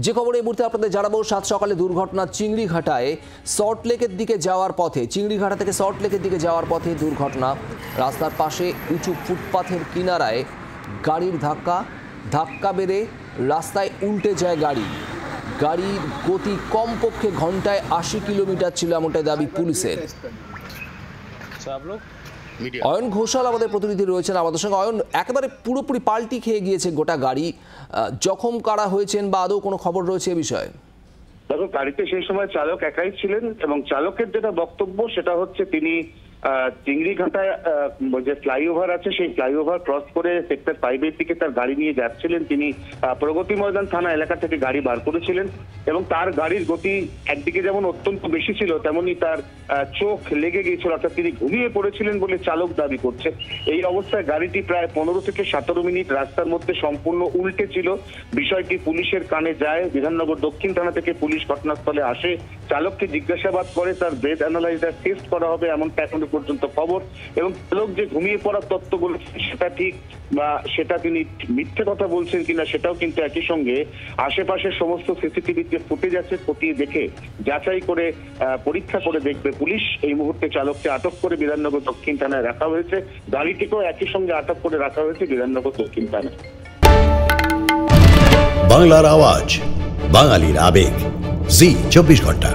যে খবরে এই মুহূর্তে আপনাদের জানাবো, সাত সকালে দুর্ঘটনা চিংড়িঘাটায় সল্টলেকের দিকে যাওয়ার পথে। চিংড়িঘাটা থেকে সল্টলেকের দিকে যাওয়ার পথে দুর্ঘটনা। রাস্তার পাশে উঁচু ফুটপাথের কিনারায় গাড়ির ধাক্কা বেড়ে রাস্তায় উল্টে যায় গাড়ির গতি কমপক্ষে ঘন্টায় ৮০ কিলোমিটার ছিল, এমনটাই দাবি পুলিশের। অয়ন ঘোষাল আমাদের প্রতিনিধি রয়েছেন আমাদের সঙ্গে। অয়ন, একেবারে পুরোপুরি পাল্টি খেয়ে গিয়েছে গোটা গাড়ি, জখম কারা হয়েছেন বা আদৌ কোনো খবর রয়েছে এ বিষয়ে? দেখো, গাড়িতে সেই সময় চালক একাই ছিলেন এবং চালকের যেটা বক্তব্য সেটা হচ্ছে তিনি চিংড়িঘাটায় যে ফ্লাইওভার আছে সেই ফ্লাইওভার ক্রস করে সেক্টর 5-এর দিকে তার গাড়ি নিয়ে যাচ্ছিলেন। তিনি প্রগতি ময়দান থানা এলাকা থেকে গাড়ি বার করেছিলেন এবং তার গাড়ির গতি একদিকে যেমন অত্যন্ত বেশি ছিল, তেমনি তার চোখ লেগে গিয়েছিল, অর্থাৎ তিনি ঘুমিয়ে পড়েছিলেন বলে চালক দাবি করছে। এই অবস্থায় গাড়িটি প্রায় 15 থেকে 17 মিনিট রাস্তার মধ্যে সম্পূর্ণ উল্টে ছিল। বিষয়টি পুলিশের কানে যায়। বিধাননগর দক্ষিণ থানা থেকে পুলিশ ঘটনাস্থলে আসে, চালককে জিজ্ঞাসাবাদ করে, তার ব্রেথ অ্যানালাইজার টেস্ট করা হবে এমনটা এখনো পর্যন্ত খবর। এবং চালক যে ঘুমিয়ে পড়ার তত্ত্বগুলো সেটা ঠিক বা সেটা তিনি মিথ্যে কথা বলছেন কিনা সেটাও কিন্তু একই সঙ্গে আশেপাশের সমস্ত সিসিটিভিতে ফুটেজ আছে, খতিয়ে দেখে যাচাই করে পরীক্ষা করে দেখবে পুলিশ। এই মুহূর্তে চালককে আটক করে বিধাননগর দক্ষিণ থানায় রাখা হয়েছে। গাড়িটিকেও একই সঙ্গে আটক করে রাখা হয়েছে বিধাননগর দক্ষিণ থানায়। বাংলার আওয়াজ, বাঙালির আবেগ, জি 24 ঘন্টা।